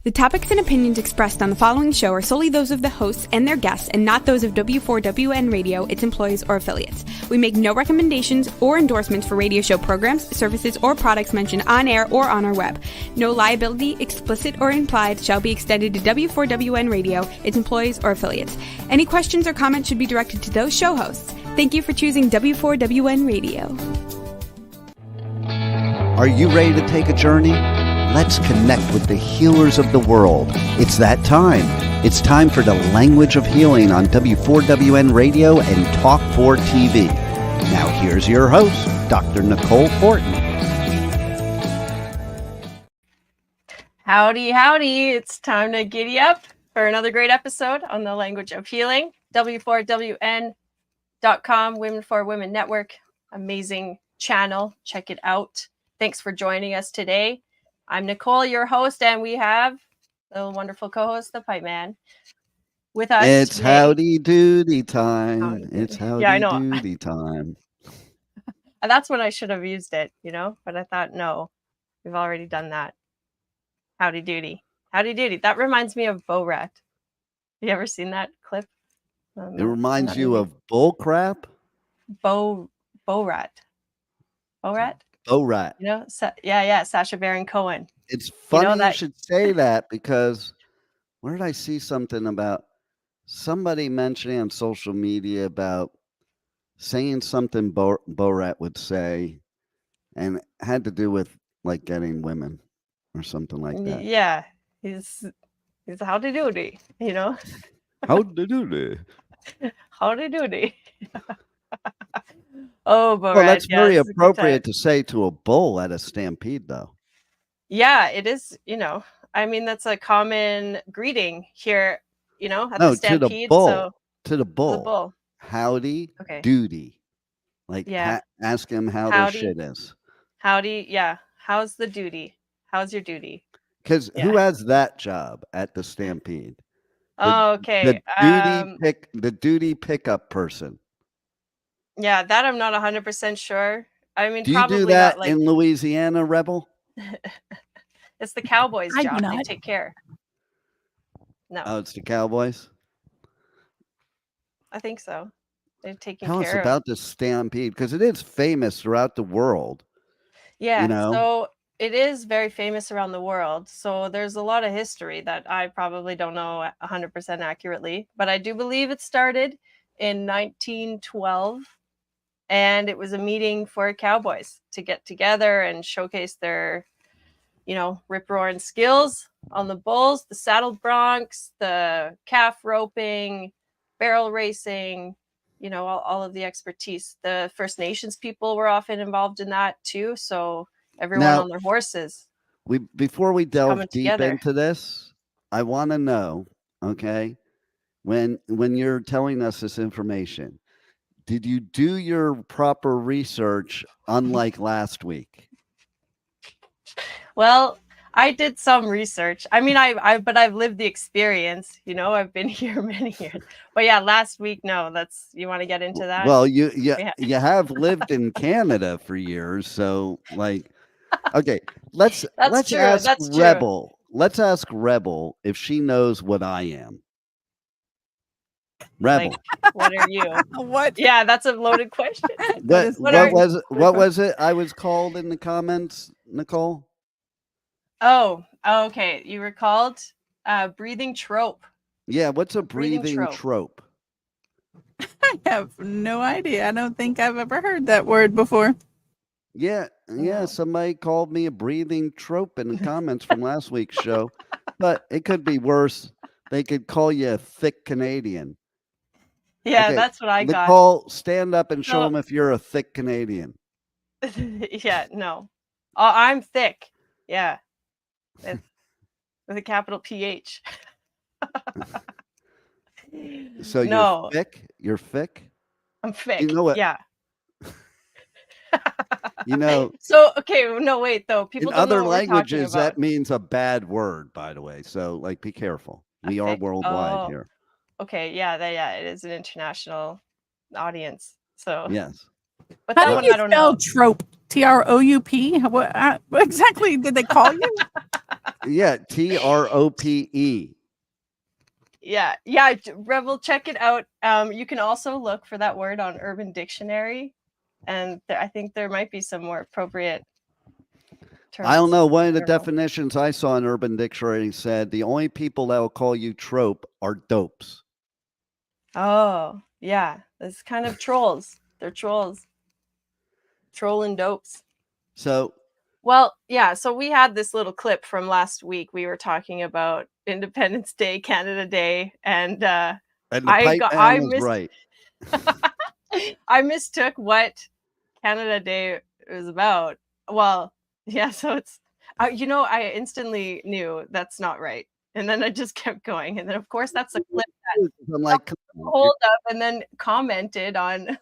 The topics and opinions expressed on the following show are solely those of the hosts and their guests and not those of W4WN Radio, its employees, or affiliates. We make no recommendations or endorsements for radio show programs, services, or products mentioned on air or on our web. No liability, explicit or implied, shall be extended to W4WN Radio, its employees, or affiliates. Any questions or comments should be directed to those show hosts. Thank you for choosing W4WN Radio. Are you ready to take a journey? Let's connect with the healers of the world. It's that time. It's time for the Language of Healing on W4WN Radio and Talk 4 TV. Now here's your host, Dr. Nicole Fortin. Howdy, howdy. It's time to giddy up for another great episode on the Language of Healing. W4WN.com, Women for Women Network. Amazing channel. Check it out. Thanks for joining us today. I'm Nicole, your host, and we have the wonderful co-host, the Pipe Man, with us. It's today. howdy doody time. Howdy It's doody. howdy Yeah, I know. doody time. That's when I should have used it, but I thought, no, we've already done that. Howdy doody. Howdy doody. That reminds me of Bo Rat. You ever seen that clip? It reminds you of bull crap? Bo Rat. Bo Rat? Bo Rat. Sacha Baron Cohen. It's funny you that... should say that because where did I see something about somebody mentioning on social media about saying something Borat would say and it had to do with like getting women or something like that. Yeah. He's howdy doody, Howdy doody. Howdy doody. Oh, Borat. Well, that's very appropriate to say to a bull at a stampede, though. Yeah, it is. That's a common greeting here. At the stampede. To the bull. bull. Howdy doody. Ask him how their shit is. Howdy. Yeah. How's the duty? How's your duty? Because who has that job at the stampede? Okay. The duty pickup person. Yeah, that I'm not 100% sure. Do you do that in Louisiana, Rebel? It's the Cowboys' job. They take care. No. Oh, it's the Cowboys? I think so. They're taking Tell care us about the stampede, because it is famous throughout the world. Yeah, so it is very famous around the world. So there's a lot of history that I probably don't know 100% accurately, but I do believe it started in 1912. And it was a meeting for cowboys to get together and showcase their, rip-roaring skills on the bulls, the saddle broncs, the calf roping, barrel racing, all of the expertise. The First Nations people were often involved in that too. So everyone on their horses. Before we delve deep into this, I want to know, okay, when you're telling us this information, did you do your proper research unlike last week? Well, I did some research. But I've lived the experience, I've been here many years. But yeah, last week, no, you want to get into that? Well, you have lived in Canada for years, so okay, let's ask Rebel. Let's ask Rebel if she knows what I am. Rebel. What are you? What? Yeah, that's a loaded question. What was it I was called in the comments, Nicole? Oh, okay. You were called breathing trope. Yeah, what's a breathing trope? I have no idea. I don't think I've ever heard that word before. Yeah, somebody called me a breathing trope in the comments from last week's show, but it could be worse. They could call you a thick Canadian. Yeah, okay, that's what I got. Nicole, stand up and show them if you're a thick Canadian. Yeah, no. I'm thick. Yeah. With a capital PH. So you're thick? You're thick? I'm thick. You know what? Yeah. So, okay, no, wait, though. People in don't know other what languages, that means a bad word, by the way. So, be careful. We are worldwide here. Okay, yeah, it is an international audience. So yes. But how do you spell trope? TROUP? What exactly did they call you? Yeah, TROPE. Yeah, Rebel, check it out. You can also look for that word on Urban Dictionary, and I think there might be some more appropriate terms. I don't know. One of the definitions I saw in Urban Dictionary said the only people that will call you trope are dopes. Oh, yeah. It's kind of trolls. They're trolls. Trolling dopes. So, well, yeah. So we had this little clip from last week. We were talking about Independence Day, Canada Day, and the pipe man was right. I mistook what Canada Day was about. Well, yeah. So it's, I instantly knew that's not right. And then I just kept going. And then, of course, that's a clip that I'm like, hold up and then commented on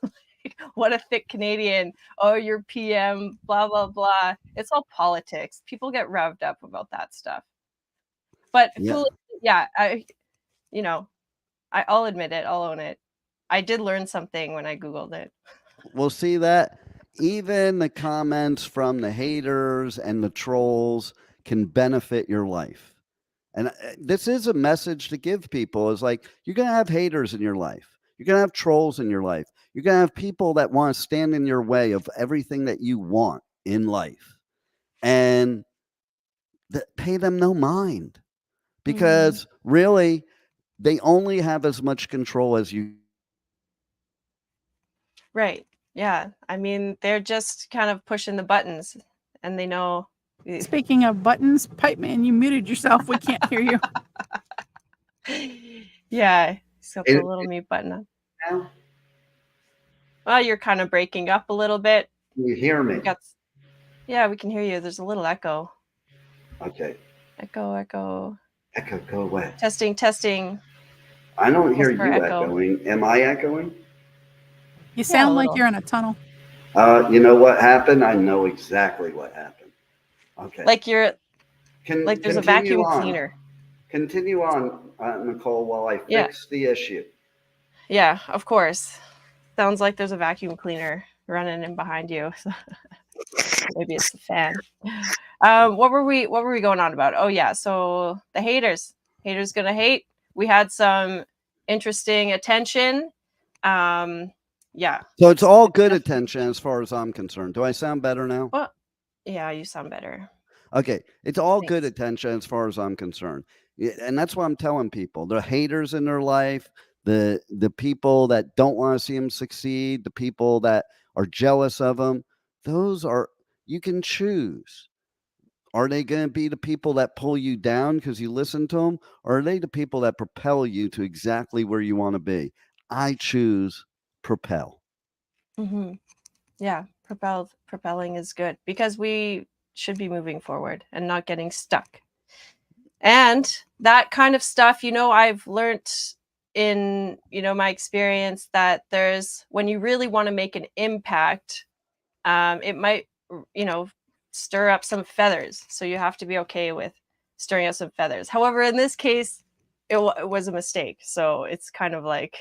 what a thick Canadian. Oh, you're PM, blah, blah, blah. It's all politics. People get revved up about that stuff. But I'll admit it. I'll own it. I did learn something when I Googled it. We'll see that even the comments from the haters and the trolls can benefit your life. And this is a message to give people is like, you're going to have haters in your life. You're going to have trolls in your life. You're going to have people that want to stand in your way of everything that you want in life. And pay them no mind, because really they only have as much control as you. Right. Yeah. I mean, they're just kind of pushing the buttons, and they know. Speaking of buttons, Pipe Man, you muted yourself. We can't hear you. Yeah. So put a little mute button on. Now? Well, you're kind of breaking up a little bit. Can you hear me? Yeah, we can hear you. There's a little echo. Okay. Echo. Echo, go away. Testing. I don't hear you echoing. Am I echoing? You sound like you're in a tunnel. You know what happened? I know exactly what happened. Okay. Like there's a vacuum cleaner. Continue on, Nicole, while I fix the issue. Yeah, of course. Sounds like there's a vacuum cleaner running in behind you. Maybe it's the fan. What were we going on about? Oh yeah, so the haters gonna hate. We had some interesting attention. Yeah. So it's all good attention as far as I'm concerned. Do I sound better now? Well, yeah, you sound better. Okay. It's all good attention as far as I'm concerned. And that's what I'm telling people. The haters in their life, the people that don't want to see them succeed, the people that are jealous of them, those are, you can choose. Are they going to be the people that pull you down because you listen to them? Or are they the people that propel you to exactly where you want to be? I choose propel. Mm-hmm. Yeah, propelling is good, because we should be moving forward and not getting stuck. And that kind of stuff, I've learned in, my experience that when you really want to make an impact, it might, stir up some feathers. So you have to be okay with stirring up some feathers. However, in this case, it was a mistake. So it's kind of like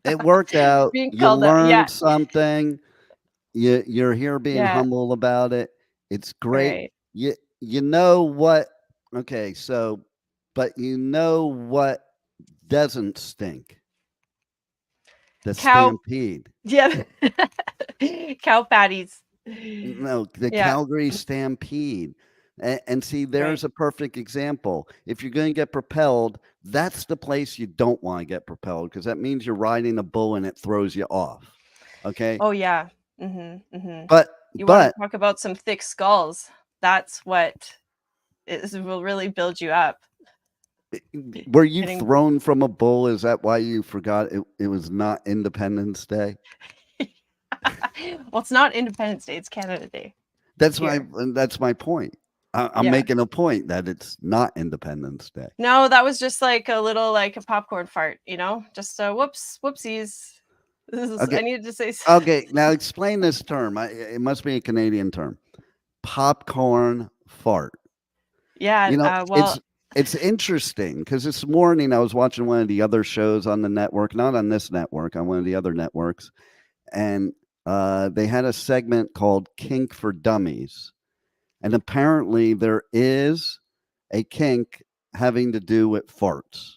it worked out. You learned something. You're here being humble about it. It's great. Right. You know what? Okay, so, but you know what doesn't stink? The Stampede. Yeah. Cow patties. No, the Calgary Stampede. And see, there's a perfect example. If you're going to get propelled, that's the place you don't want to get propelled, because that means you're riding a bull and it throws you off. Okay. Oh yeah. Mm-hmm, mm-hmm. But want to talk about some thick skulls. That's what will really build you up. Were you thrown from a bull? Is that why you forgot it was not Independence Day? Well, it's not Independence Day. It's Canada Day. That's my point. I'm making a point that it's not Independence Day. No, that was just like a little, like a popcorn fart, just whoopsies. Okay. I needed to say something. Okay, now explain this term. It must be a Canadian term. Popcorn fart. Yeah. It's interesting because this morning I was watching one of the other shows on the network, not on this network, on one of the other networks, and they had a segment called Kink for Dummies. And apparently there is a kink having to do with farts.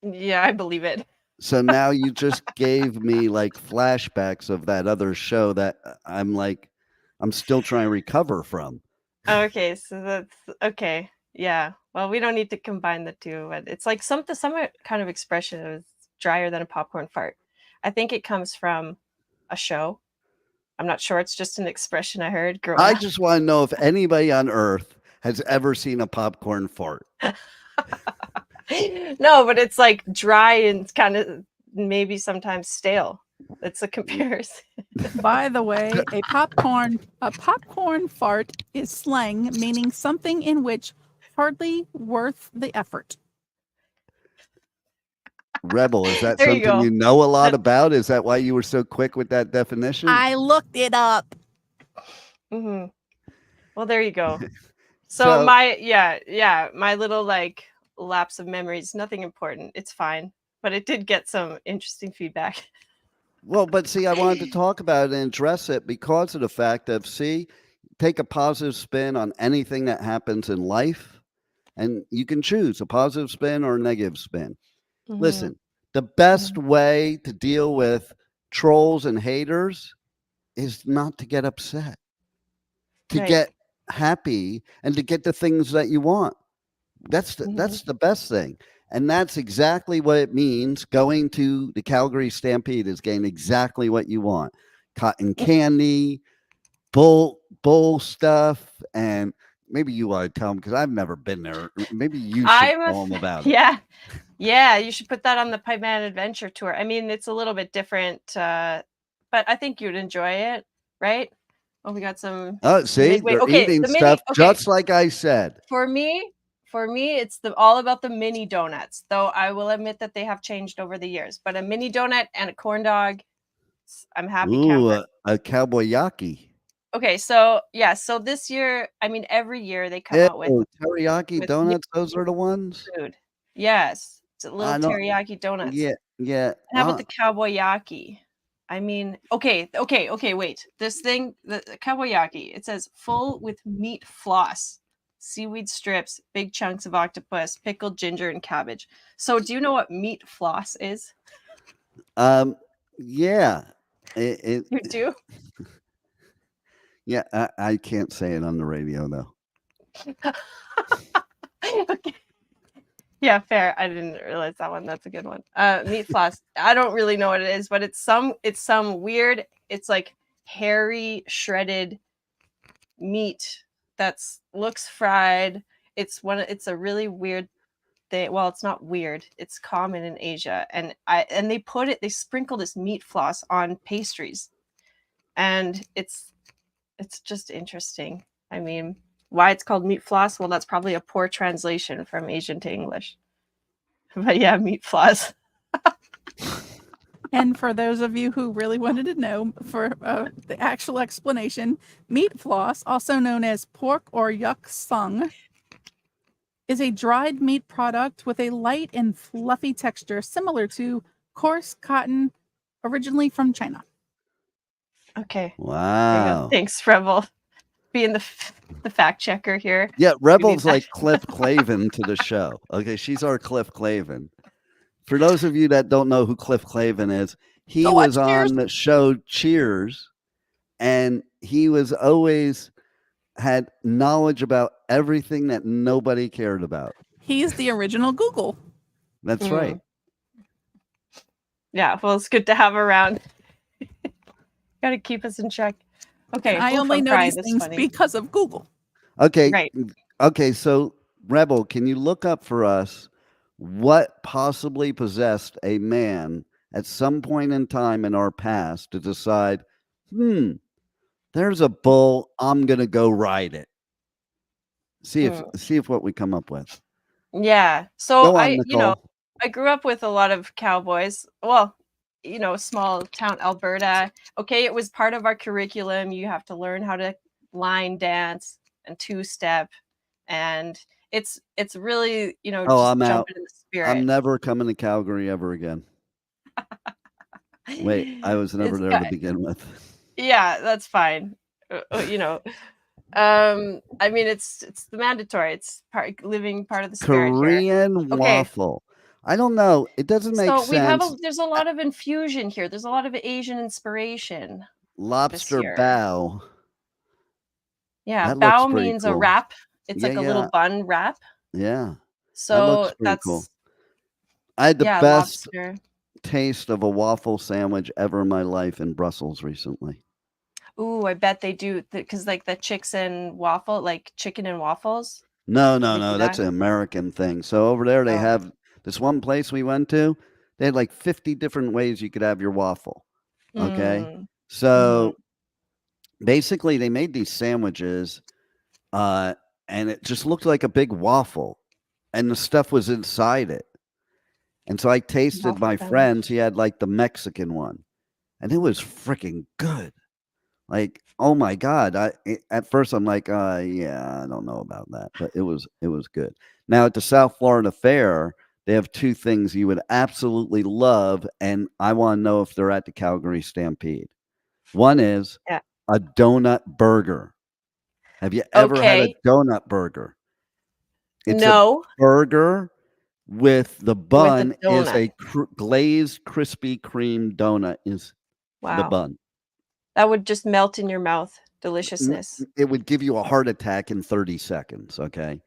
Yeah, I believe it. So now you just gave me like flashbacks of that other show that I'm still trying to recover from. Okay, so that's okay. Yeah. Well, we don't need to combine the two, but it's like some kind of expression is drier than a popcorn fart. I think it comes from a show. I'm not sure. It's just an expression I heard growing I up. just want to know if anybody on earth has ever seen a popcorn fart. No, but it's like dry and kind of maybe sometimes stale. It's a comparison. By the way, a popcorn fart is slang meaning something in which hardly worth the effort. Rebel, is that There you something go. you know a lot about? Is that why you were so quick with that definition? I looked it up. Mm-hmm. Well, there you go. So my little like lapse of memories, nothing important. It's fine, but it did get some interesting feedback. Well, but see, I wanted to talk about it and address it because of the fact of, take a positive spin on anything that happens in life, and you can choose a positive spin or a negative spin. Mm-hmm. Listen, the best way to deal with trolls and haters is not to get upset, to get happy, and to get the things that you want. That's the best thing. And that's exactly what it means. Going to the Calgary Stampede is getting exactly what you want. Cotton candy, bull stuff, and maybe you want to tell them because I've never been there. Maybe you should tell them about it. Yeah, you should put that on the Pipe Man Adventure Tour. I mean, it's a little bit different, but I think you'd enjoy it, right? Oh, we got some. Oh, see, they're eating stuff just like I said. For me, it's all about the mini donuts. Though I will admit that they have changed over the years. But a mini donut and a corn dog, I'm happy. Ooh, a cowboy yaki. Okay, so this year, I mean, every year they come out with teriyaki donuts. Those are the ones. Food. Yes, it's a little teriyaki donuts. Yeah. And how about the cowboy yaki? I mean, okay, wait. This thing, the cowboy yaki, it says full with meat floss, seaweed strips, big chunks of octopus, pickled ginger, and cabbage. So, do you know what meat floss is? Yeah. You do? Yeah, I can't say it on the radio though. Okay. Yeah, fair. I didn't realize that one. That's a good one. Meat floss. I don't really know what it is, but it's some weird, it's like hairy shredded meat that's looks fried. It's a really weird thing. Well, it's not weird. It's common in Asia. And they sprinkle this meat floss on pastries. And it's just interesting. I mean, why it's called meat floss? Well, that's probably a poor translation from Asian to English. But yeah, meat floss. And for those of you who really wanted to know, for the actual explanation, meat floss, also known as pork or yuk sung, is a dried meat product with a light and fluffy texture similar to coarse cotton, originally from China. Okay. Wow. Thanks, Rebel, being the fact checker here. Yeah, Rebel's like Cliff Clavin to the show. Okay, she's our Cliff Clavin. For those of you that don't know who Cliff Clavin is, he was on the show Cheers, and he was always had knowledge about everything that nobody cared about. He's the original Google. That's right. Yeah, well, it's good to have around. Got to keep us in check. Okay, I only know these things because of Google. Okay. Right. Okay, so Rebel, can you look up for us what possibly possessed a man at some point in time in our past to decide, there's a bull, I'm gonna go ride it. See if what we come up with. Yeah. So I grew up with a lot of cowboys. Well, small town Alberta. Okay, it was part of our curriculum. You have to learn how to line dance and two-step, and it's really, just I'm out. into the spirit. I'm never coming to Calgary ever again. Wait, I was never there to begin with. Yeah, that's fine. I mean, it's the mandatory. It's living part of the spirit here. Korean Okay. waffle. I don't know. It doesn't make So we have sense. there's a lot of infusion here. There's a lot of Asian inspiration. Lobster year. bao. Yeah, That looks bao pretty means a cool. wrap. It's like a Yeah. little bun wrap. Yeah. That So looks pretty that's cool. I had the best lobster. taste of a waffle sandwich ever in my life in Brussels recently. Ooh, I bet they do because like the chicken and waffles. No, They do that's that? an American thing. So over there they Oh. have this one place we went to. They had like 50 different ways you could have your waffle. Okay. Mm. So basically they made these sandwiches and it just looked like a big waffle and the stuff was inside it. And so I tasted Waffle my sandwich. friend's. He had like the Mexican one and it was freaking good. Like, oh my God. At first I'm like, yeah, I don't know about that, but it was good. Now at the South Florida Fair, they have two things you would absolutely love, and I want to know if they're at the Calgary Stampede. One is a donut burger. Have you ever had a donut burger? It's No. a burger with the bun is donut. a glazed Krispy Kreme donut is the bun. That would just melt in your mouth. Deliciousness. It would give you a heart attack in 30 seconds, okay?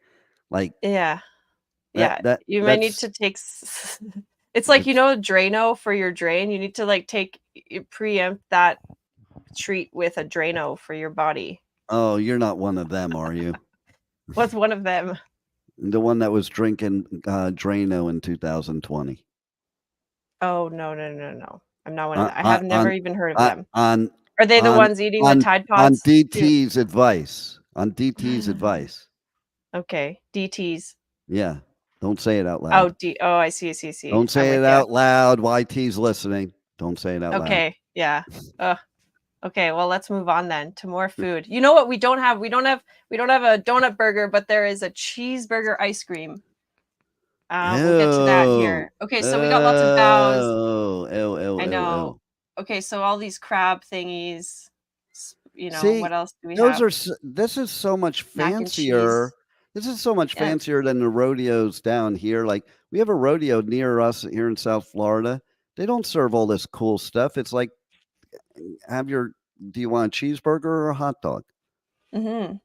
Like Yeah. that You might need to take it's like, Drano for your drain. You need to like preempt that treat with a Drano for your body. Oh, you're not one of them, are you? What's one of them? The one that was drinking Drano in 2020. Oh, no. I'm not one of them. I have never even heard of them. Are they the on- ones eating the Tide on Pods? DT's advice. On DT's advice. Okay, DT's. Yeah. Don't say it out loud. Oh, I see. Don't say it out loud. YT's listening. Don't say it out loud. Okay, yeah. Okay, well, let's move on then to more food. You know what we don't have? We don't have a donut burger, but there is a cheeseburger ice cream. We'll get to that here. Okay, so we got lots of bows. I know. Okay, so all these crab thingies. See, what else do we have? This is so much Mac and fancier. cheese. This is so much fancier than the rodeos down here. Like we have a rodeo near us here in South Florida. They don't serve all this cool stuff. It's like, do you want a cheeseburger or a hot dog? Mm-hmm.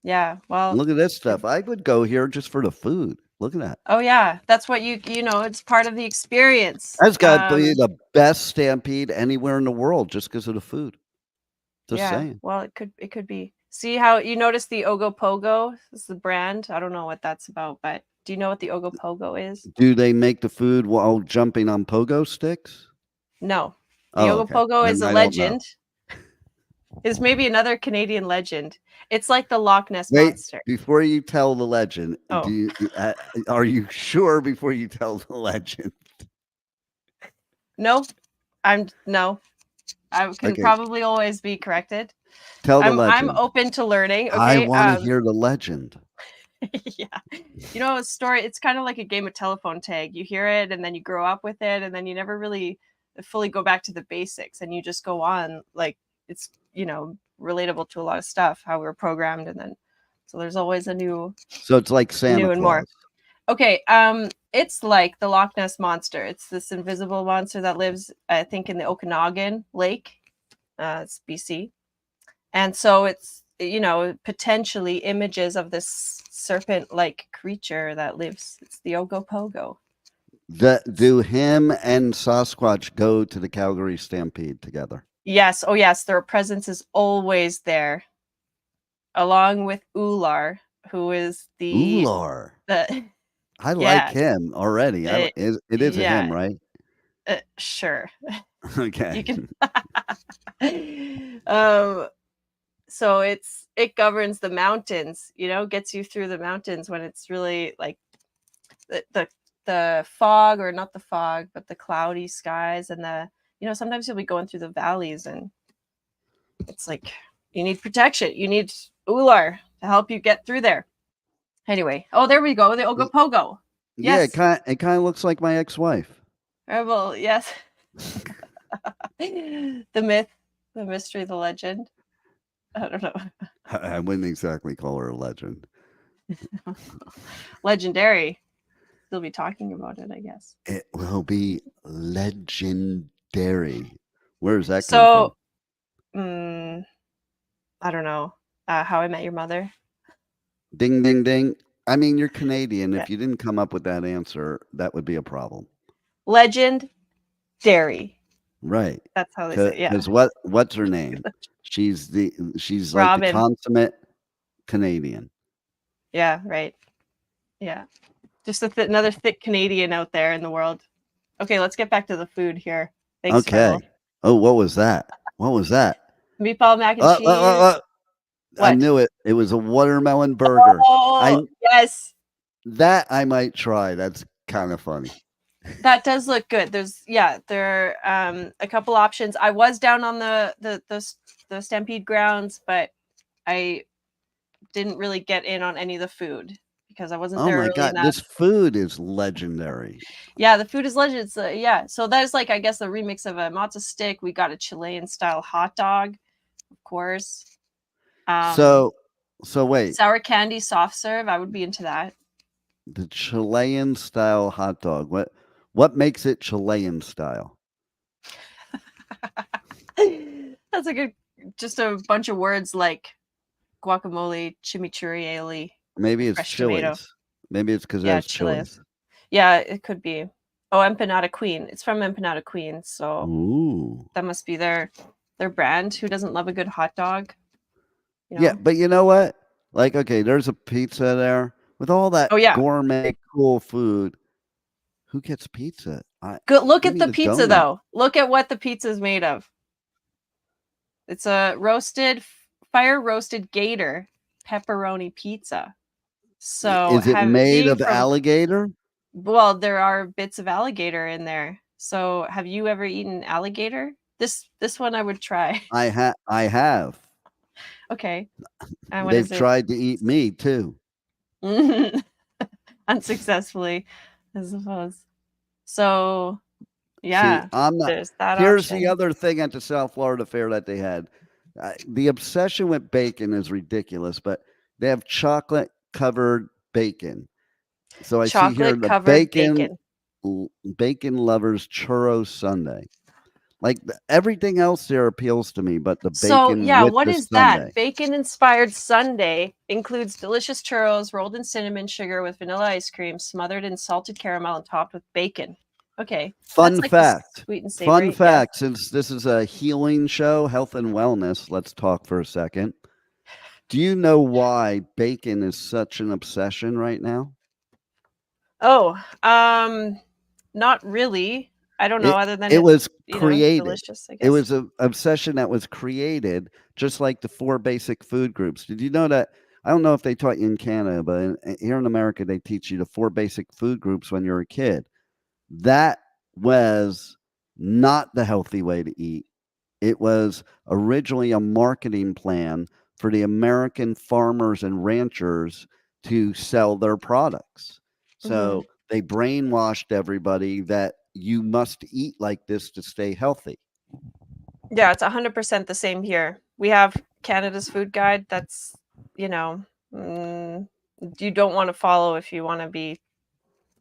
Yeah. Well, look at this stuff. I would go here just for the food. Look at that. Oh yeah, that's what it's part of the experience. That's got to be the best stampede anywhere in the world just because of the food. Just saying. Well, it could be. See how you notice the Ogopogo is the brand? I don't know what that's about, but do you know what the Ogopogo is? Do they make the food while jumping on pogo sticks? No. The Ogopogo is a legend. It's maybe another Canadian legend. It's like the Loch Ness Monster. Before you tell the legend, are you sure before you tell the legend? No. No. I can probably always be corrected. Tell the legend. I'm open to learning. Okay. I want to hear the legend. Yeah. A story, it's kind of like a game of telephone tag. You hear it and then you grow up with it and then you never really fully go back to the basics and you just go on like it's, relatable to a lot of stuff, how we were programmed. And then, so there's always a new. So it's like Santa new Claus. And more. Okay. It's like the Loch Ness Monster. It's this invisible monster that lives, I think, in the Okanagan Lake. It's BC. And so it's, potentially images of this serpent-like creature that lives. It's the Ogopogo. Do him and Sasquatch go to the Calgary Stampede together? Yes. Oh, yes. Their presence is always there, along with Ular, who is the Ular. I like him already. It is a him, right? Sure. Okay. You can. So it governs the mountains. Gets you through the mountains when it's really like the fog, or not the fog, but the cloudy skies, and sometimes you'll be going through the valleys, and it's like you need protection. You need Ular to help you get through there. Anyway, there we go. The Ogopogo. Yes. Yeah, it kind of looks like my ex-wife. Well, yes. The myth, the mystery, the legend. I don't know. I wouldn't exactly call her a legend. Legendary. Still be talking about it, I guess. It will be legendary. Where does that come So, from? I don't know. How I Met Your Mother. Ding, ding, ding. I mean, you're Canadian. Yeah. If you didn't come up with that answer, that would be a problem. Legend Dairy. Right. That's how they say it. Yeah. Because what's her name? She's like Robin. the consummate Canadian. Yeah, right. Yeah. Just another thick Canadian out there in the world. Okay, let's get back to the food here. Thanks, Okay. Harold. Oh, what was that? What was that? Meatball mac and cheese. I What? knew it. It was a watermelon burger. Oh, yes. That I might try. That's kind of funny. That does look good. There are a couple options. I was down on the Stampede grounds, but I didn't really get in on any of the food because I wasn't there Oh my early God, enough. this food is legendary. Yeah, the food is legend. Yeah, so that is like, I guess, a remix of a matzo stick. We got a Chilean style hot dog, of course. So wait, sour candy soft serve. I would be into that. the Chilean style hot dog. What makes it Chilean style? That's just a bunch of words like guacamole, chimichurri, Maybe it's fresh Chili's. tomato. Maybe it's because it's Chili's. Yeah, it could be. Oh, Empanada Queen. It's from Empanada Queen, so Ooh. that must be their brand. Who doesn't love a good hot dog? You know? Yeah, but you know what? Like, okay, there's a pizza there with all that gourmet cool food. Who gets pizza? Look at the pizza though. Look at what the pizza is made of. It's a fire roasted gator pepperoni pizza. So is it made of alligator? Well, there are bits of alligator in there. So have you ever eaten alligator? This one I would try. I have. Okay. And they've tried to eat me too. Unsuccessfully, I suppose. So yeah, see, I'm not. There's that Here's option. the other thing at the South Florida Fair that they had. The obsession with bacon is ridiculous, but they have chocolate covered bacon. So I see here the bacon lovers churro sundae. Like everything else there appeals to me, but the bacon. So yeah, with what the is sundae. that? Bacon inspired sundae includes delicious churros rolled in cinnamon sugar with vanilla ice cream, smothered in salted caramel and topped with bacon. Okay. Fun fact. Sweet and savory. Fun fact. Since this is a healing show, health and wellness, let's talk for a second. Do you know why bacon is such an obsession right now? Oh, not really. I don't know. Other than it was created. Delicious, I guess. It was an obsession that was created, just like the 4 basic food groups. Did you know that? I don't know if they taught you in Canada, but here in America, they teach you the 4 basic food groups when you're a kid. That was not the healthy way to eat. It was originally a marketing plan for the American farmers and ranchers to sell their products. So they brainwashed everybody that you must eat like this to stay healthy. Yeah, it's 100% the same here. We have Canada's food guide. That's, you don't want to follow if you want to be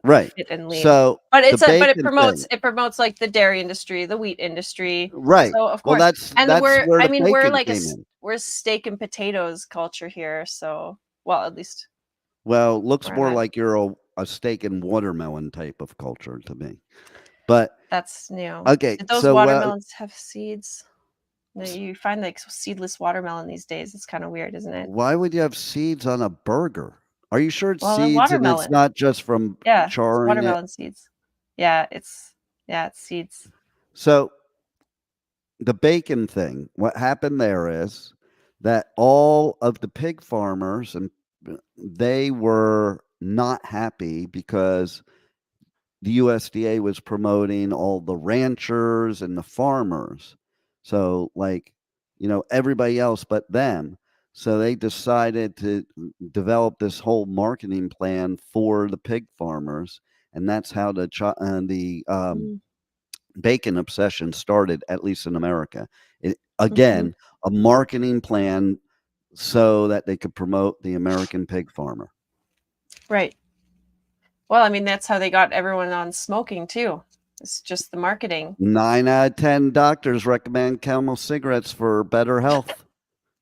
right fit and lean. So, but it promotes like the dairy industry, the wheat industry. Right. So of course, we're steak and potatoes culture here. So, well, at least. Well, looks more like you're a steak and watermelon type of culture to me. But that's new. Okay. Did those watermelons have seeds? No, you find like seedless watermelon these days. It's kind of weird, isn't it? Why would you have seeds on a burger? Are you sure it's seeds and it's not just from charring watermelon seeds? Yeah, it's seeds. So the bacon thing, what happened there is that all of the pig farmers and they were not happy because the USDA was promoting all the ranchers and the farmers. So everybody else but them. So they decided to develop this whole marketing plan for the pig farmers. And that's how the bacon obsession started, at least in America. A marketing plan so that they could promote the American pig farmer. Right. Well, I mean, that's how they got everyone on smoking too. It's just the marketing. 9 out of 10 doctors recommend Camel cigarettes for better health.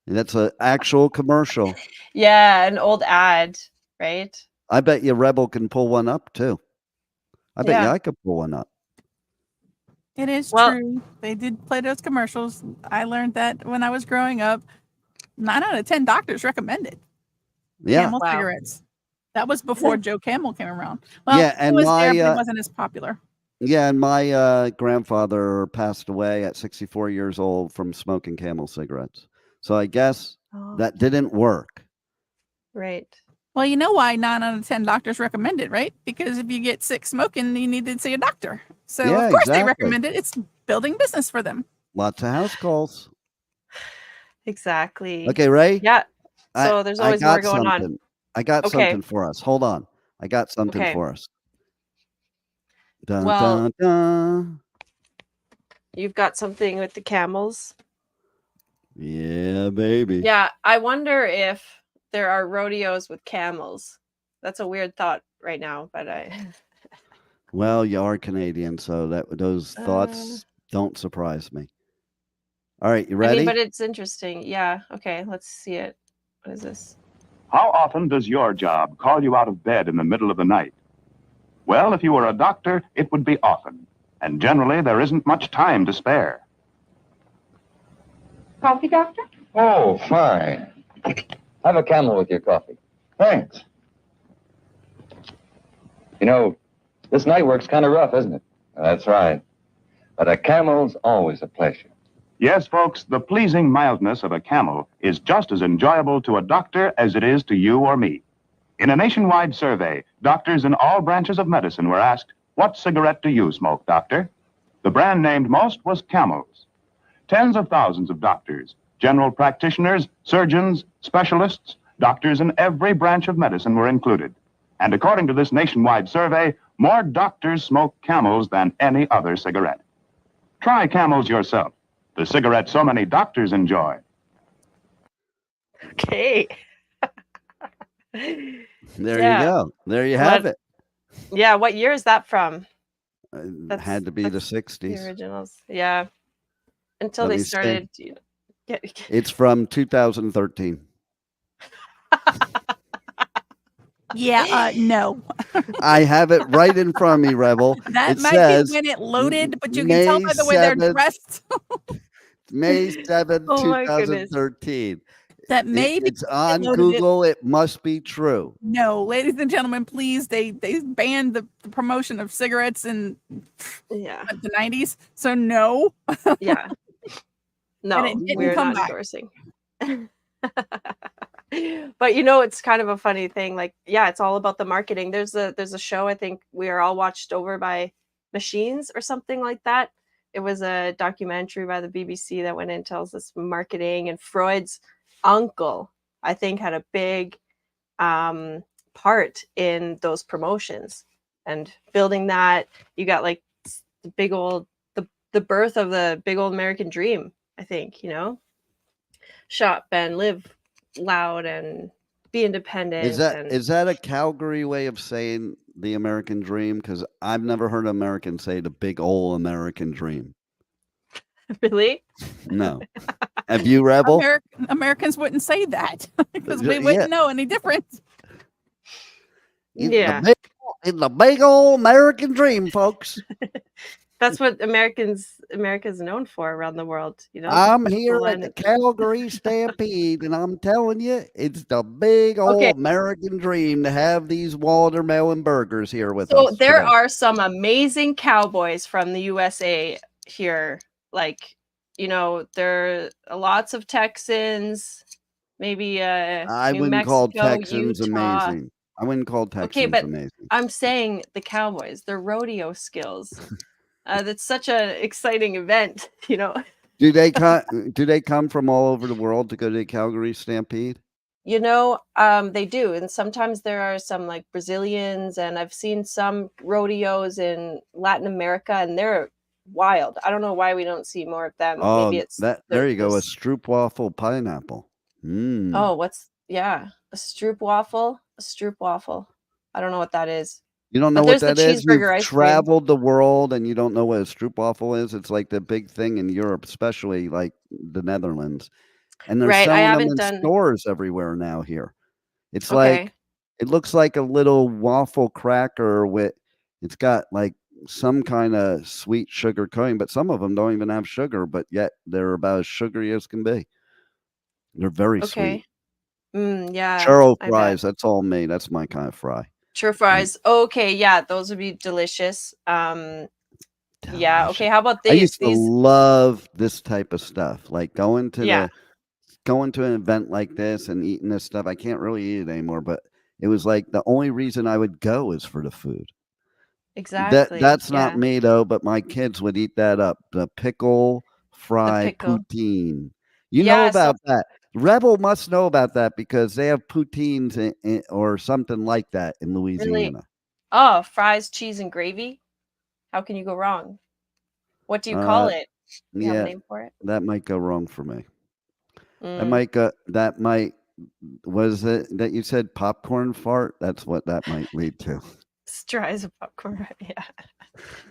And that's an actual commercial. Yeah, an old ad, right? I bet you Rebel can pull one up too. I bet you Yeah. I could pull one up. It is Well- true. They did play those commercials. I learned that when I was growing up. 9 out of 10 doctors recommended Yeah. Camel Wow. cigarettes. That was before Joe Camel came around. Well, Yeah, and it was my, there, but it wasn't as popular. Yeah, and my grandfather passed away at 64 years old from smoking Camel cigarettes. So I guess Oh, that didn't work. right. Well, you know why 9 out of 10 doctors recommend it, right? Because if you get sick smoking, you need to see a doctor. So Yeah, of course they exactly. recommend it. It's building business for them. Lots of house calls. Exactly. Okay, Ray? Yeah. I- So there's I always more got going on. something. I got Okay. something for us. Hold on. I got something Okay. for us. Dun, Well- dun, dun. You've got something with the camels. Yeah, baby. Yeah, I wonder if there are rodeos with camels. That's a weird thought right now, but Well, you are Canadian, so those thoughts don't surprise me. All right, you I ready? mean, but it's interesting. Yeah. Okay, let's see it. What is this? How often does your job call you out of bed in the middle of the night? Well, if you were a doctor, it would be often. And generally, there isn't much time to spare. Coffee, doctor? Oh, fine. Have a Camel with your coffee. Thanks. You know, this night work's kind of rough, isn't it? That's right. But a Camel's always a pleasure. Yes, folks, the pleasing mildness of a Camel is just as enjoyable to a doctor as it is to you or me. In a nationwide survey, doctors in all branches of medicine were asked, "What cigarette do you smoke, doctor?" The brand named most was Camel's. Tens of thousands of doctors, general practitioners, surgeons, specialists, doctors in every branch of medicine were included. And according to this nationwide survey, more doctors smoke Camels than any other cigarette. Try Camels yourself, the cigarette so many doctors enjoy. Okay. There Yeah. you go. There you have What- it. Yeah, what year is that from? It had to be the The 60s. originals. Yeah. Until Let they me see. started. It's from 2013. Yeah, no. I have it right in front of me, Rebel. That It might says be when it loaded, but you can tell by the way they're May 7th. dressed May 7th, Oh my goodness. 2013. that maybe It's on loaded it. Google. It must be true. No, ladies and gentlemen, please. They banned the promotion of cigarettes in Yeah. the 90s. So no. Yeah. No, it didn't we're come not back. endorsing. But you know, it's kind of a funny thing. Like, yeah, it's all about the marketing. There's a show, I think we are all watched over by machines or something like that. It was a documentary by the BBC that went in and tells us marketing, and Freud's uncle, I think, had a big part in those promotions and building that. You got like the big old the birth of the big old American dream, I think, shop and live loud and be independent. Is that a Calgary way of saying the American dream? Because I've never heard an American say the big old American dream. really? No. Have you, Rebel? Americans wouldn't say that because Yeah. we wouldn't know any difference. Yeah. It's the big old American dream, folks. That's what America's known for around the world, I'm here people at and- the Calgary Stampede, and I'm telling you, it's the big old Okay. American dream to have these watermelon burgers here with So us. there today. are some amazing cowboys from the USA here. Like, there are lots of Texans, maybe I New wouldn't call Mexico, Texans Utah. amazing. I wouldn't call Texans Okay, but amazing. I'm saying the cowboys, their rodeo skills. That's such an exciting event, Do they come from all over the world to go to the Calgary Stampede? They do. And sometimes there are some like Brazilians, and I've seen some rodeos in Latin America, and they're wild. I don't know why we don't see more of them. Oh, Maybe it's there you go, a stroopwafel pineapple. Oh, a stroopwafel? A stroopwafel. I don't know what that is. You don't know But what there's the that is? You've cheeseburger ice cream. traveled the world and you don't know what a stroopwafel is? It's like the big thing in Europe, especially like the Netherlands. And they're Right, I selling them haven't in done stores everywhere now here. It's like Okay. it looks like a little waffle cracker with it's got like some kind of sweet sugar coating, but some of them don't even have sugar, but yet they're about as sugary as can be. They're very sweet. Okay. Yeah, Churro I bet. fries, that's all me. That's my kind of fry. Churro fries. Okay, yeah, those would be delicious. Yeah, okay, Delicious. how about I these? used to love this type of stuff, like Yeah, going to an event like this and eating this stuff. I can't really eat it anymore, but it was like the only reason I would go is for the food. exactly. That's not Yeah, me though, but my kids would eat that up. The pickle the fry pickle. poutine. You know Yeah, so about that. Rebel must know about that because they have poutines or something like that in really Louisiana. Oh, fries, cheese, and gravy? How can you go wrong? What do you call Uh, it? You have a yeah, name for it? that might go wrong for me. Mm. That might was it that you said popcorn fart? That's what that might lead to. Straws of popcorn, yeah.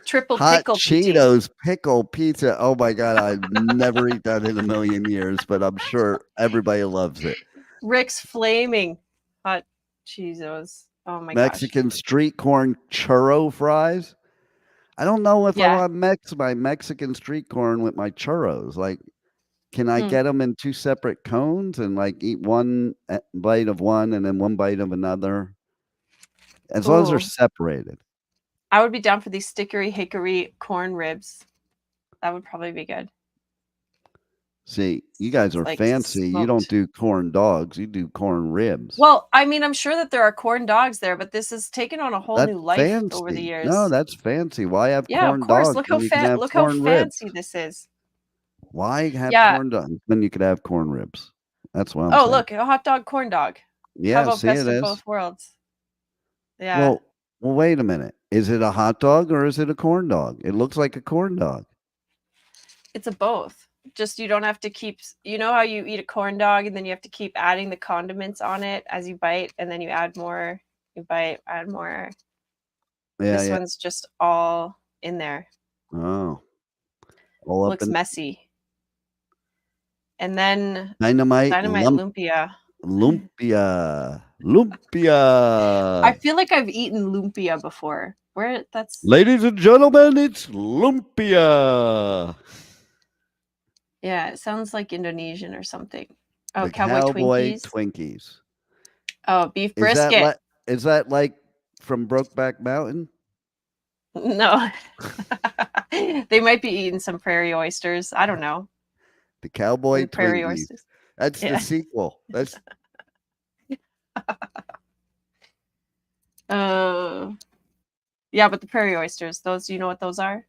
Triple Hot pickle poutine. Cheetos pickle pizza. Oh my god, I'd never eat that in a million years, but I'm sure everybody loves it. Rick's Flaming Hot Cheetos. Oh my gosh. Mexican street corn churro fries. I don't know if I Yeah. want to mix my Mexican street corn with my churros. Like, can I Hmm. get them in two separate cones and like eat one bite of one and then one bite of another? As long as they're Ooh. separated. I would be down for these stickery hickory corn ribs. That would probably be good. See, you guys It's are like fancy. You don't smoked. do corn dogs. You do corn ribs. Well, I mean, I'm sure that there are corn dogs there, but this has taken on a whole That's new life over the fancy. No, years. that's fancy. Why have Yeah, of corn course. dogs when you can have Look how corn ribs? fancy this is. Why have Yeah. corn dogs when you could have corn ribs? That's what I'm Oh, saying. look, a hot dog, corn dog. How Yeah, about see, best it of is. both worlds? Yeah. Well, wait a minute. Is it a hot dog or is it a corn dog? It looks like a corn dog. It's a both. Just you don't have to keep, you know how you eat a corn dog and then you have to keep adding the condiments on it as you bite and then you add more, you bite, add more. Yeah, This yeah. one's just all in there. Oh. All up Looks in messy. And then dynamite lumpia. lumpia. I Lumpia. feel like I've eaten lumpia before. Where that's Ladies and gentlemen, it's lumpia. Yeah, it sounds like Indonesian or something. Oh, The cowboy cowboy Twinkies. Twinkies. Oh, beef Is that brisket. is that like from Brokeback Mountain? No. They might be eating some prairie oysters. I don't know. The cowboy The prairie Twinkies. oysters. That's Yeah. the sequel. That's Yeah, but the prairie oysters, those, you know what those are?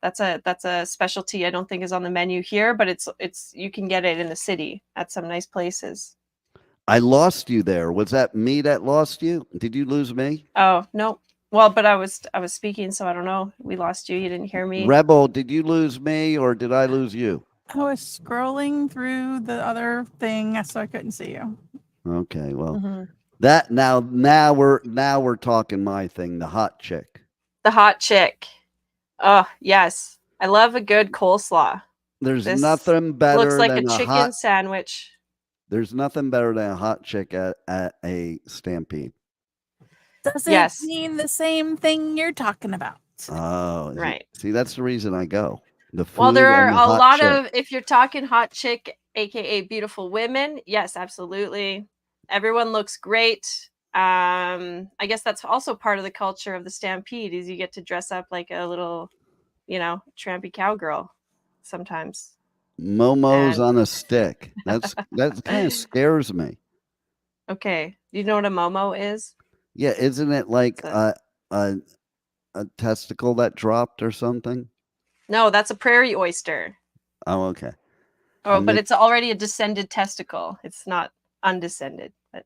That's a specialty I don't think is on the menu here, but it's you can get it in the city at some nice places. I lost you there. Was that me that lost you? Did you lose me? Oh, no. Well, but I was speaking, so I don't know. We lost you. You didn't hear me. Rebel, did you lose me or did I lose you? I was scrolling through the other thing, so I couldn't see you. Okay, well, Mhm. that now we're talking my thing, the hot chick. The hot chick. Oh, yes. I love a good coleslaw. There's This nothing better looks like than a a chicken hot. sandwich. There's nothing better than a hot chick at a stampede. Doesn't Yes. mean the same thing you're talking about. Oh, Right. See, that's the reason I go. The food Well, there are and the a hot lot chick. of, if you're talking hot chick, aka beautiful women, yes, absolutely. Everyone looks great. I guess that's also part of the culture of the Stampede is you get to dress up like a little, trampy cowgirl sometimes. Momos And on a stick. That kind of scares me. okay, you know what a momo is? Yeah, isn't it like It's a testicle that dropped or something? No, that's a prairie oyster. Oh, okay. Oh, but it's already a descended testicle. It's not undescended. But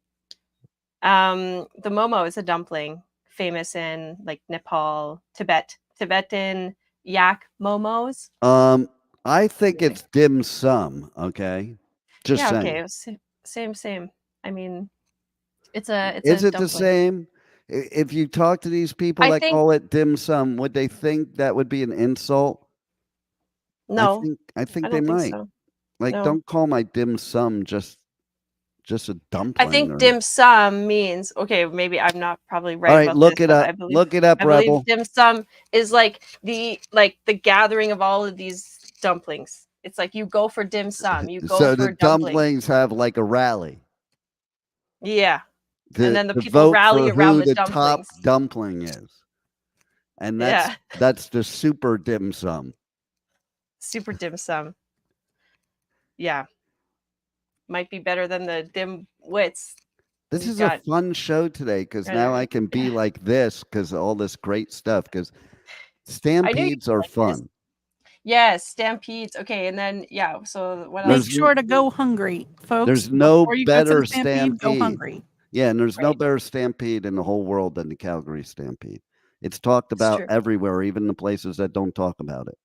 the momo is a dumpling famous in like Nepal, Tibetan yak momos. I think it's dim sum. Okay, Just Yeah, saying. okay. Same. I mean, it's Is a it the dumpling. same? If you talk to these people I that think call it dim sum, would they think that would be an insult? no, I think I they don't think might. so. Like, No. don't call my dim sum just a I dumpling. think dim sum means, okay, maybe I'm not probably All right right, about look this, it but up. Look it up, I believe Rebel. dim sum is like the gathering of all of these dumplings. It's like you go for dim sum, you go So the for dumpling. dumplings have like a rally Yeah. And then the to people vote rally for around who the the top dumplings. dumpling is, and Yeah. that's the super dim sum. Super dim sum. Yeah. Might be better than the dim wits. This We've is a got fun show today because now I can be like this because all this great stuff. Because stampedes are like this. fun. Yes, stampedes. Okay, and then yeah. So what Make else? sure to go hungry, folks. There's no Before you go to better the stampede, go stampede. hungry. Yeah, and there's no Right. better stampede in the whole world than the Calgary Stampede. It's talked It's about true. everywhere, even the places that don't talk about it.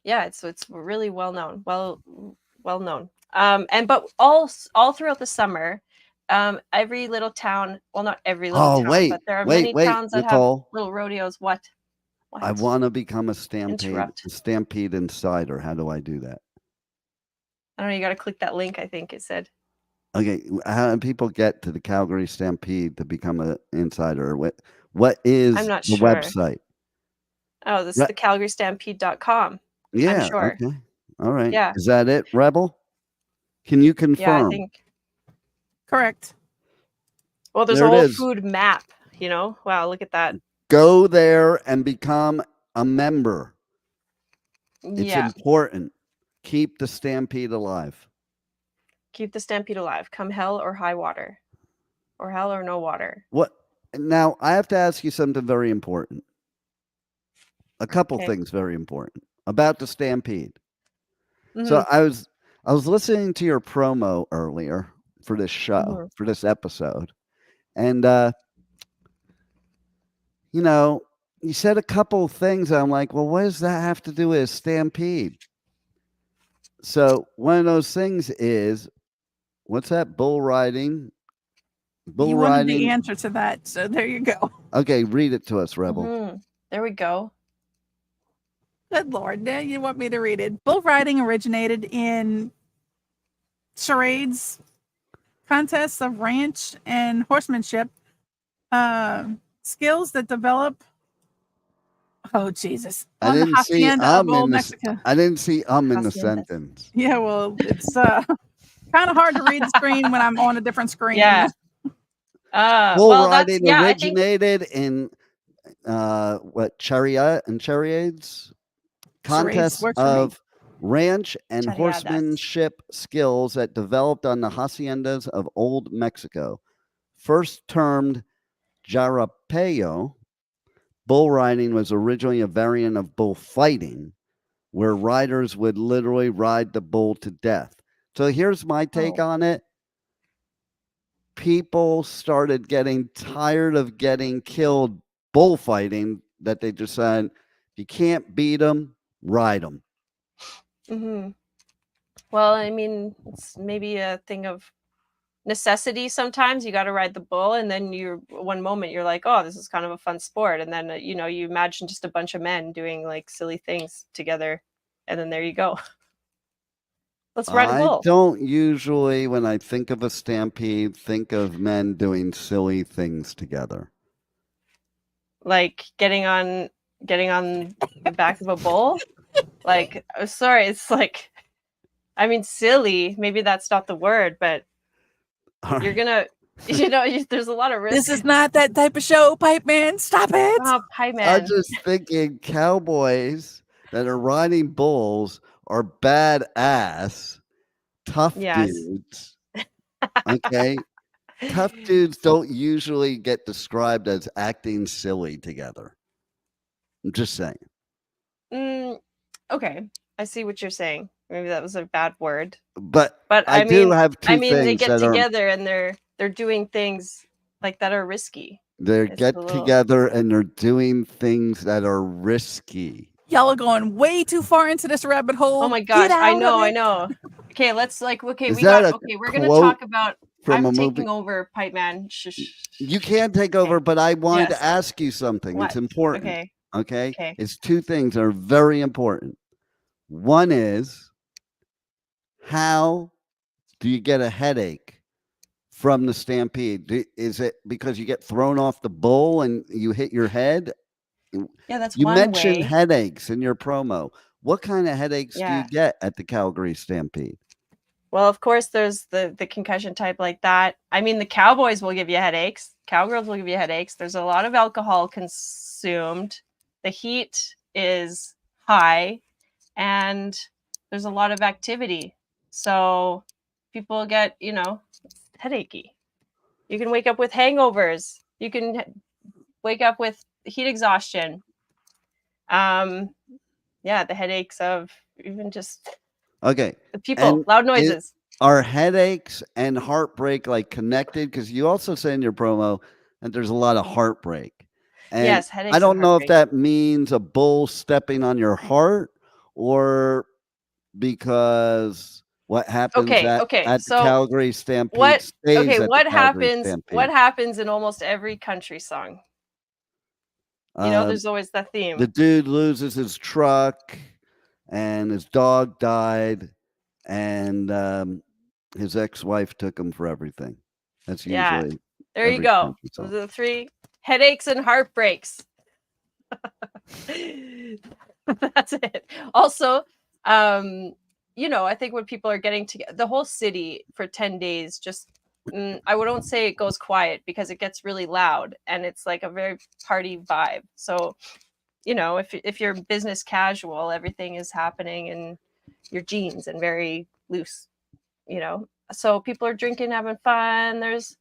Yeah, it's really well known. Well known. But all throughout the summer, every little town, well, not every little Oh, town, but there are many wait, towns that have Nicole. little rodeos. What? I want to become a Interrupt. stampede insider. How do I do that? I don't know. You got to click that link. I think it said. Okay, how do people get to the Calgary Stampede to become an insider? What is I'm not the sure. website? Oh, this is the CalgaryStampede.com. Yeah. I'm sure. Okay. All right. Yeah. Is that it, Rebel? Can you confirm? Yeah, I think. Correct. Well, there's There a it whole is. food map. Wow, look at that. Go there and become a member. It's Yeah. important. Keep the Stampede alive. Keep the Stampede alive. Come hell or high water. Or hell or no water. What? Now, I have to ask you something very important. A couple Okay. things very important about the Stampede. So Mhm. I was listening to your promo earlier for this show, for this episode. And you said a couple of things. I'm like, well, what does that have to do with a stampede? So one of those things is, what's that? Bull riding. You wanted the answer to that, so there you go. Okay, read it to us, Rebel. There we go. Good Lord, now you want me to read it. Bull riding originated in charades, contests of ranch and horsemanship, skills that develop. Oh Jesus! I didn't see in Mexico. I didn't see in the sentence. Yeah, well, it's kind of hard to read the screen when I'm on a different screen. Yeah. Bull Well, riding I think originated in chariot and charades, contests of ranch and horsemanship skills that developed on the haciendas of old Mexico. First termed jarapeo, bull riding was originally a variant of bullfighting, where riders would literally ride the bull to death. So here's my take on it. People started getting tired of getting killed bullfighting, that they decided, if you can't beat them, ride them. Well, I mean, it's maybe a thing of necessity. Sometimes you got to ride the bull, and then one moment you're like, oh, this is kind of a fun sport, and then you imagine just a bunch of men doing like silly things together, and then there you go. Let's ride a bull. I don't usually, when I think of a stampede, think of men doing silly things together. Like getting on the back of a bull. Like, sorry, it's like, I mean, silly. Maybe that's not the word, but you're gonna, there's a lot of risk. This is not that type of show, Pipe Man. Stop it. Oh, Pipe Man. I'm just thinking cowboys that are riding bulls are badass, tough dudes. Okay. Tough dudes don't usually get described as acting silly together. I'm just saying. Okay. I see what you're saying. Maybe that was a bad word. But I mean, have two things. They get together and they're doing things like that are risky. They get together and they're doing things that are risky. Y'all are going way too far into this rabbit hole. Oh my gosh, I know. Okay, let's okay, Is that a we're gonna quote talk about from a I'm movie? taking over, Pipe Man. You can't take over, but I wanted Yes. to ask you something. What? It's important. Okay. Okay. Okay. It's two things that are very important. One is, how do you get a headache from the stampede? Is it because you get thrown off the bull and you hit your head? Yeah, that's You one mentioned way. headaches in your promo. What kind of headaches do you Yeah. get at the Calgary Stampede? Well, of course, there's the concussion type like that. I mean, the cowboys will give you headaches. Cowgirls will give you headaches. There's a lot of alcohol consumed. The heat is high, and there's a lot of activity. So people get, headachy. You can wake up with hangovers. You can wake up with heat exhaustion. Yeah, the headaches of even just Okay. the people, loud noises. Are headaches and heartbreak like connected? Because you also say in your promo that there's a lot of heartbreak. And Yes, headaches I and don't know if heartbreak. that means a bull stepping on your heart, or because what happens at the So Calgary Stampede stays at the Calgary Stampede. what happens in almost every country song? There's always that theme. The dude loses his truck, and his dog died, and his ex-wife took him for everything. That's usually there you go. Those are the three: headaches and heartbreaks. That's it. Also, I think when people are getting together, the whole city for 10 days, just I wouldn't say it goes quiet, because it gets really loud and it's like a very party vibe. So, if you're business casual, everything is happening in your jeans and very loose, So people are drinking, having fun. There's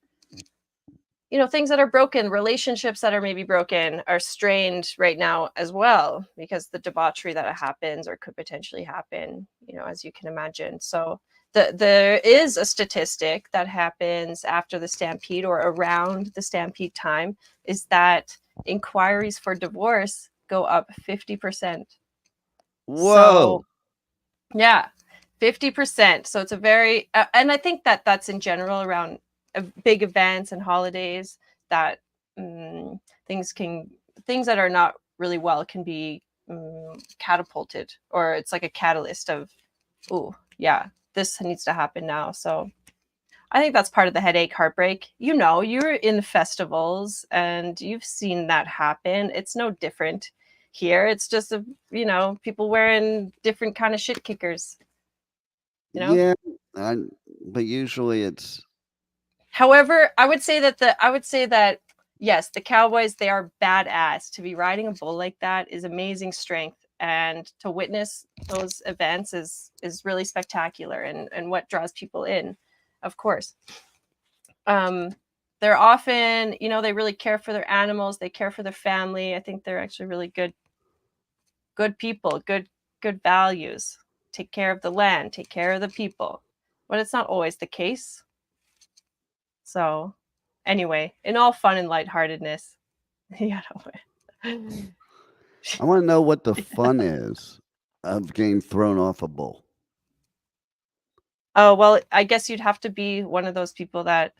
things that are broken, relationships that are maybe broken, are strained right now as well, because the debauchery that happens or could potentially happen, as you can imagine. So there is a statistic that happens after the stampede or around the stampede time, is that inquiries for divorce go up 50%. Whoa. So, yeah, 50%. So it's a very, and I think that that's in general around big events and holidays, that things that are not really well can be catapulted, or it's like a catalyst of, oh yeah, this needs to happen now. So I think that's part of the headache, heartbreak. You're in festivals and you've seen that happen. It's no different here. It's just people wearing different kind of shit kickers. Yeah, but usually it's. However, I would say that yes, the cowboys, they are badass. To be riding a bull like that is amazing strength, and to witness those events is really spectacular, and what draws people in, of course. They're often, they really care for their animals, they care for their family. I think they're actually really good people, good values. Take care of the land, take care of the people. But it's not always the case. So, anyway, in all fun and lightheartedness, I want to know what the fun is of getting thrown off a bull. Oh, well, I guess you'd have to be one of those people that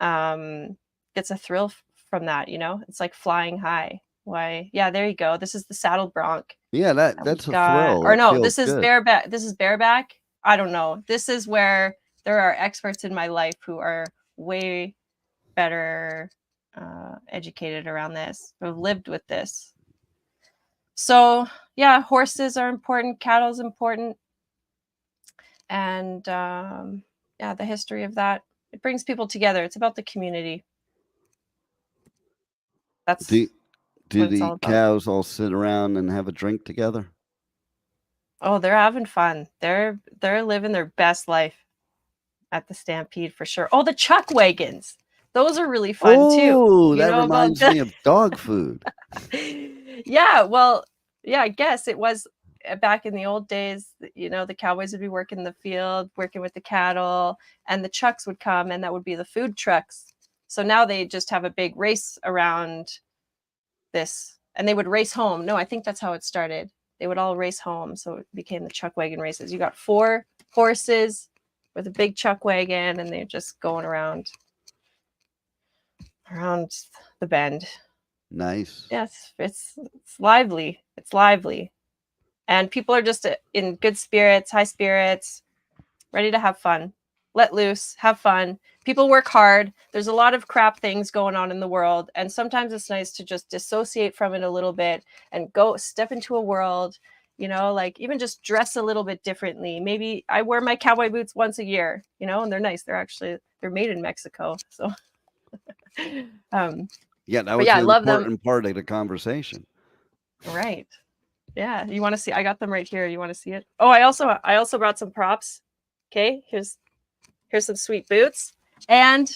gets a thrill from that, It's like flying high. Why? Yeah, there you go. This is the saddle bronc. Yeah, that's a thrill. Or no, this is bareback. This is bareback. I don't know. This is where there are experts in my life who are way better educated around this, who have lived with this. So yeah, horses are important, cattle is important, and the history of that, it brings people together. It's about the community. That's do what it's all the about. cows all sit around and have a drink together? Oh, they're having fun. They're living their best life at the Stampede for sure. Oh, the chuck wagons. Those are really fun too. Oh, that reminds me of dog food. Yeah, well, yeah, I guess it was back in the old days. The cowboys would be working in the field, working with the cattle, and the trucks would come, and that would be the food trucks. So now they just have a big race around this, and they would race home. No, I think that's how it started. They would all race home, so it became the chuck wagon races. You got 4 horses with a big chuck wagon, and they're just going around the bend. Nice. Yes, it's lively. It's lively. And people are just in good spirits, high spirits, ready to have fun. Let loose, have fun. People work hard. There's a lot of crap things going on in the world. And sometimes it's nice to just dissociate from it a little bit and go step into a world, you know, like even just dress a little bit differently. Maybe I wear my cowboy boots once a year, you know, and they're nice. They're made in Mexico. So, yeah, that was I an love them. important part of the conversation. Right. Yeah. You want to see? I got them right here. You want to see it? Oh, I also brought some props. Okay. Here's some sweet boots. And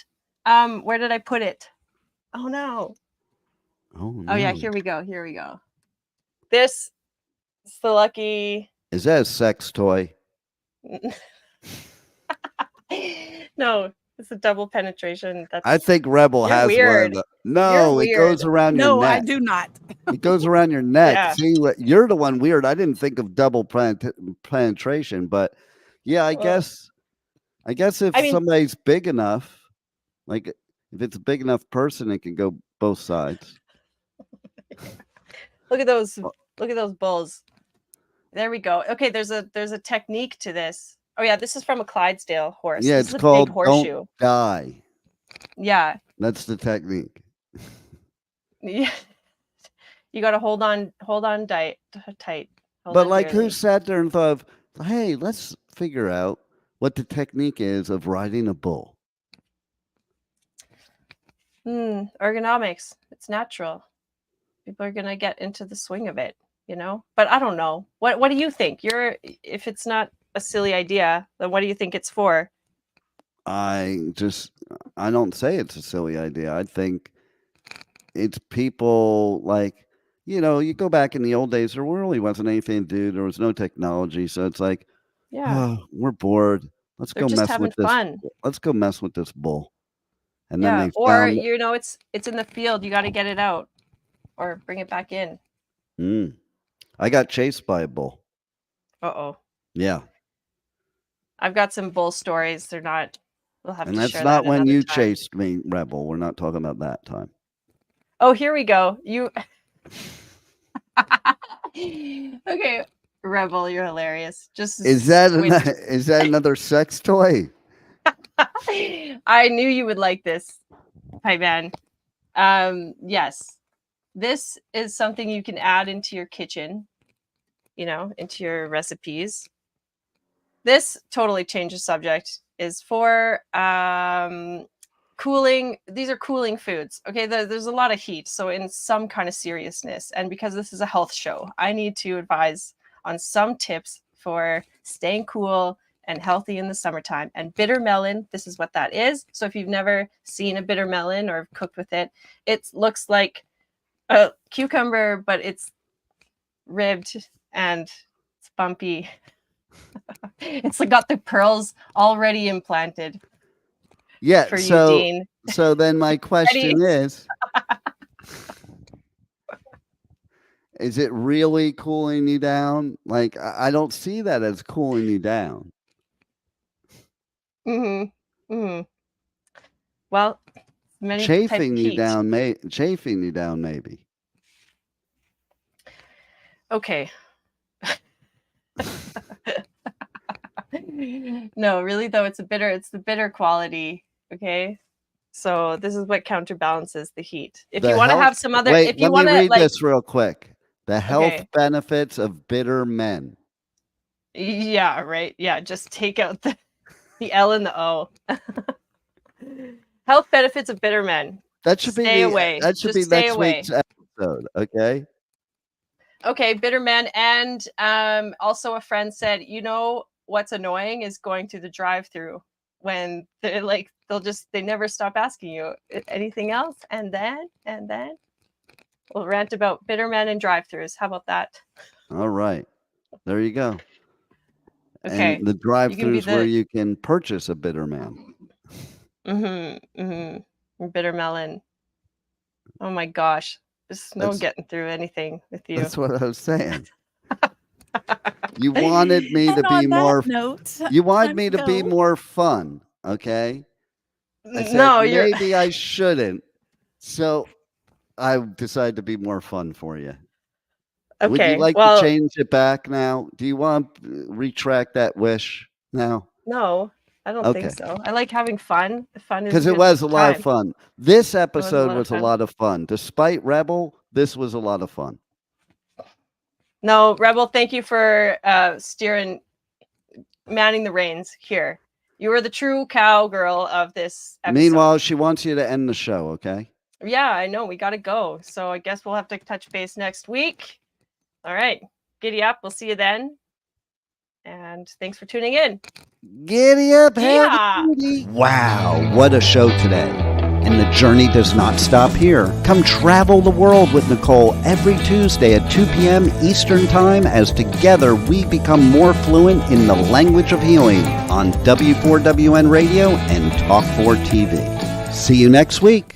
where did I put it? Oh no. Oh yeah, here we go. This is the lucky. Is that a sex toy? No, it's a double penetration. I think Rebel has weird. one. No, it goes around your neck. No, I do not. It goes around your neck. Yeah. See, you're the one weird. I didn't think of double penetration, but yeah, I guess if somebody's big enough, like if it's a big enough person, it can go both sides. Look at those bulls. There we go. Okay, there's a technique to this. Oh yeah, this is from a Clydesdale horse. Yeah, this it's called horseshoe. Don't Die. Yeah. That's the technique. Yeah. You got to hold on tight. But like, who sat there and thought of, hey, let's figure out what the technique is of riding a bull? Ergonomics. It's natural. People are gonna get into the swing of it, you know. But I don't know. What do you think? If it's not a silly idea, then what do you think it's for? I don't say it's a silly idea. I think it's people like, you know, you go back in the old days, there really wasn't anything to do. There was no technology. So it's like, yeah, we're bored. Let's go mess with this. Fun. Let's go mess with this bull. And yeah, then or you know, it's in the field. You got to get it out or bring it back in. I got chased by a bull. Uh-oh. Yeah. I've got some bull stories. They're not. We'll have and to that's share not that when you time. chased me, Rebel. We're not talking about that time. Oh, here we go. You. Okay, Rebel, you're hilarious. Is that another sex toy? I knew you would like this, Hi man. Yes, this is something you can add into your kitchen, you know, into your recipes. This totally changes subject. Is for cooling. These are cooling foods. Okay, there's a lot of heat, so in some kind of seriousness, and because this is a health show, I need to advise on some tips for staying cool and healthy in the summertime. And bitter melon, this is what that is. So if you've never seen a bitter melon or cooked with it, it looks like a cucumber, but it's ribbed and it's bumpy. It's like got the pearls already implanted. Yeah. For you, Dean. So then my question is it really cooling you down? Like, I don't see that as cooling you down. Well, chafing you down, maybe. Okay. No, really though, it's the bitter quality. Okay. So this is what counterbalances the heat. If you want to have some other, if you want to read this real quick. The health benefits of bitter men. Yeah, right. Yeah, just take out the L and the O. Health benefits of bitter men. That should stay away. That should be next week's episode. Okay. Okay, bitter men. And also a friend said, you know what's annoying is going through the drive-through when they're like they never stop asking you anything else, and then we'll rant about bitter men and drive-throughs. How about that? All right, there you go. Okay, and the drive-throughs where you can purchase a bitter man. Bitter melon. Oh my gosh, there's no getting through anything with you. That's what I was saying. You wanted me to And on be that more. note, You wanted time me to to be go. more fun. Okay. I said No, you're maybe I shouldn't. So I decided to be more fun for you. Would you okay. like to Well, change it back now? Do you want to retract that wish now? no, I don't Okay. think so. I like having fun. Fun is a Because it good was a lot of time. fun. This It was a episode lot of was a fun. lot of fun. Despite Rebel, this was a lot of fun. No, Rebel, thank you for manning the reins here. You were the true cowgirl of this episode. Meanwhile, she wants you to end the show, okay? Yeah, I know. We got to go. So I guess we'll have to touch base next week. All right. Giddy up. We'll see you then. And thanks for tuning in. Giddy up, Yeah. Giddy. Wow, what a show today. And the journey does not stop here. Come travel the world with Nicole every Tuesday at 2 p.m. Eastern Time as together we become more fluent in the language of healing on W4WN Radio and Talk4 TV. See you next week.